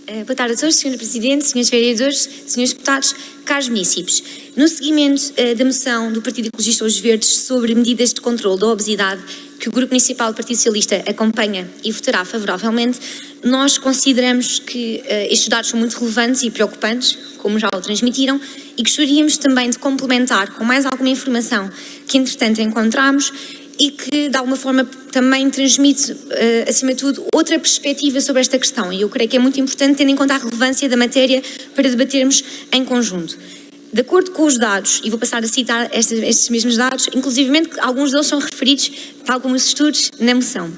Boa tarde a todos, Sr. Presidente, Srs. Vereadores, Srs. Deputados, caros munícipes. No seguimento da moção do Partido Ecologista Os Verdes sobre medidas de controle da obesidade, que o Grupo Municipal do Partido Socialista acompanha e votará favoravelmente, nós consideramos que estes dados são muito relevantes e preocupantes, como já o transmitiram, e gostaríamos também de complementar com mais alguma informação que, entretanto, encontramos e que, de alguma forma, também transmite, acima de tudo, outra perspectiva sobre esta questão. E eu creio que é muito importante, tendo em conta a relevância da matéria, para debatermos em conjunto. De acordo com os dados, e vou passar a citar estes mesmos dados, inclusivamente alguns deles são referidos, tal como os estudos, na moção.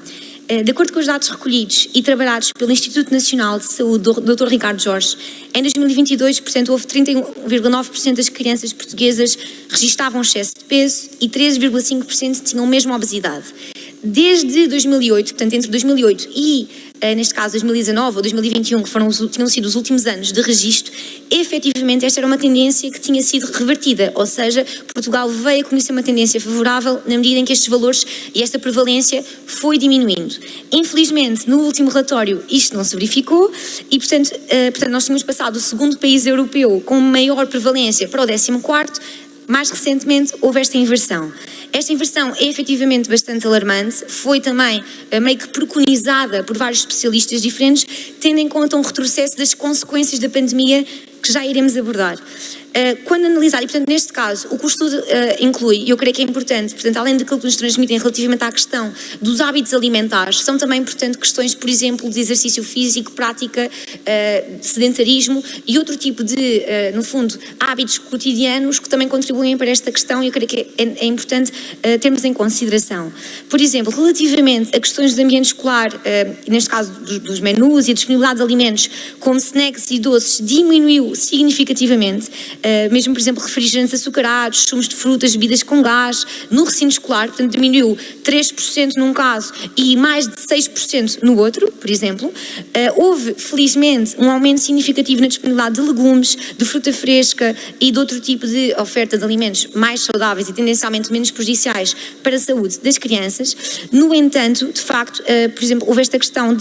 De acordo com os dados recolhidos e trabalhados pelo Instituto Nacional de Saúde do Dr. Ricardo Jorge, em 2022, portanto, houve 31,9% das crianças portuguesas registavam excesso de peso e 13,5% tinham mesmo obesidade. Desde 2008, portanto, entre 2008 e, neste caso, 2019 ou 2021, que tinham sido os últimos anos de registro, efetivamente esta era uma tendência que tinha sido revertida, ou seja, Portugal veio a conhecer uma tendência favorável na medida em que estes valores e esta prevalência foi diminuindo. Infelizmente, no último relatório isto não se verificou e, portanto nós tínhamos passado o segundo país europeu com maior prevalência para o 14º, mais recentemente houve esta inversão. Esta inversão é efetivamente bastante alarmante, foi também meio que preconizada por vários especialistas diferentes, tendo em conta um retrocesso das consequências da pandemia que já iremos abordar. Quando analisar, e portanto neste caso, o que o estudo inclui, e eu creio que é importante, portanto além daquilo que nos transmitem relativamente à questão dos hábitos alimentares, são também, portanto, questões, por exemplo, de exercício físico, prática, sedentarismo e outro tipo de, no fundo, hábitos cotidianos que também contribuem para esta questão e eu creio que é importante termos em consideração. Por exemplo, relativamente a questões de ambiente escolar, neste caso dos menus e a disponibilidade de alimentos como snacks e doces, diminuiu significativamente. Mesmo, por exemplo, refrigerantes açucarados, sumos de frutas, bebidas com gás, no recinto escolar, portanto, diminuiu 3% num caso e mais de 6% no outro, por exemplo. Houve, felizmente, um aumento significativo na disponibilidade de legumes, de fruta fresca e de outro tipo de oferta de alimentos mais saudáveis e tendencialmente menos prejudiciais para a saúde das crianças. No entanto, de facto, por exemplo, houve esta questão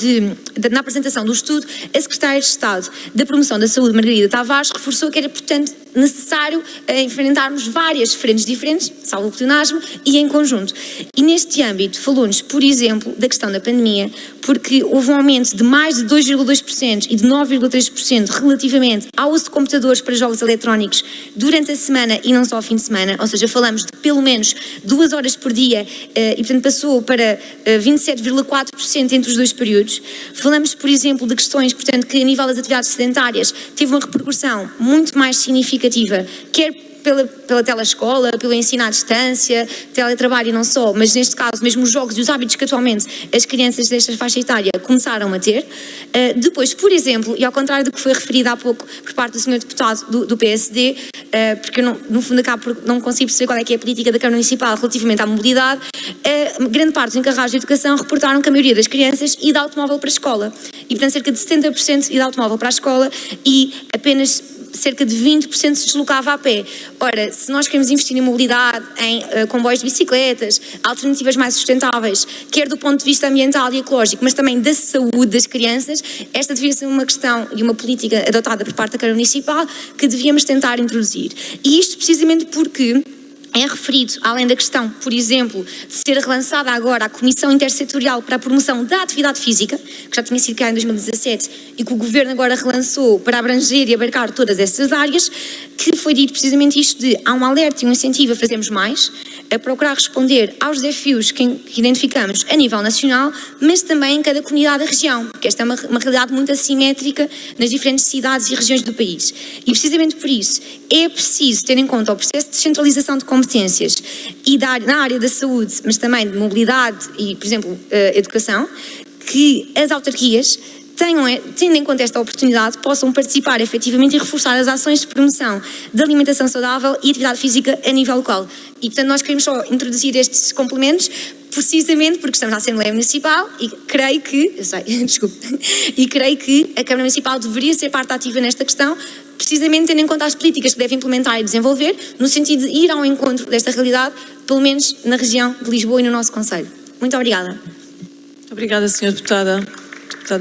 na apresentação do estudo, a Secretária de Estado da Promoção da Saúde, Margarida Tavares, reforçou que era, portanto, necessário enfrentarmos várias frentes diferentes, salvo o pleonasmo, e em conjunto. E neste âmbito falou-nos, por exemplo, da questão da pandemia, porque houve um aumento de mais de 2,2% e de 9,3% relativamente ao uso de computadores para jogos eletrónicos durante a semana e não só ao fim de semana, ou seja, falamos de pelo menos 2 horas por dia e, portanto, passou para 27,4% entre os dois períodos. Falamos, por exemplo, de questões, portanto, que a nível das atividades sedentárias teve uma repercussão muito mais significativa, quer pela telescola, pelo ensino à distância, teletrabalho e não só, mas neste caso mesmo os jogos e os hábitos que atualmente as crianças desta faixa etária começaram a ter. Depois, por exemplo, e ao contrário do que foi referido há pouco por parte do Sr. Deputado do PSD, porque eu no fundo acabo por não consigo perceber qual é que é a política da Câmara Municipal relativamente à mobilidade, grande parte dos encarregados de educação reportaram que a maioria das crianças ia de automóvel para a escola. E portanto cerca de 70% ia de automóvel para a escola e apenas cerca de 20% se deslocava a pé. Ora, se nós queremos investir em mobilidade, em comboios de bicicletas, alternativas mais sustentáveis, quer do ponto de vista ambiental e ecológico, mas também da saúde das crianças, esta devia ser uma questão e uma política adotada por parte da Câmara Municipal que devíamos tentar introduzir. E isto precisamente porque é referido, além da questão, por exemplo, de ser relançada agora a Comissão Intersetorial para a Promoção da Atividade Física, que já tinha sido criada em 2017 e que o Governo agora relançou para abranger e abarcar todas essas áreas, que foi dito precisamente isto de há um alerta e um incentivo a fazermos mais, a procurar responder aos desafios que identificamos a nível nacional, mas também em cada comunidade da região, porque esta é uma realidade muito assimétrica nas diferentes cidades e regiões do país. E precisamente por isso é preciso ter em conta o processo de descentralização de competências e na área da saúde, mas também de mobilidade e, por exemplo, educação, que as autarquias tendo em conta esta oportunidade, possam participar efetivamente e reforçar as ações de promoção de alimentação saudável e atividade física a nível local. E, portanto, nós queremos só introduzir estes complementos precisamente porque estamos na Assembleia Municipal e creio que, creio que a Câmara Municipal deveria ser parte ativa nesta questão, precisamente tendo em conta as políticas que deve implementar e desenvolver, no sentido de ir ao encontro desta realidade, pelo menos na região de Lisboa e no nosso concelho. Muito obrigada. Obrigada, Sra. Deputada.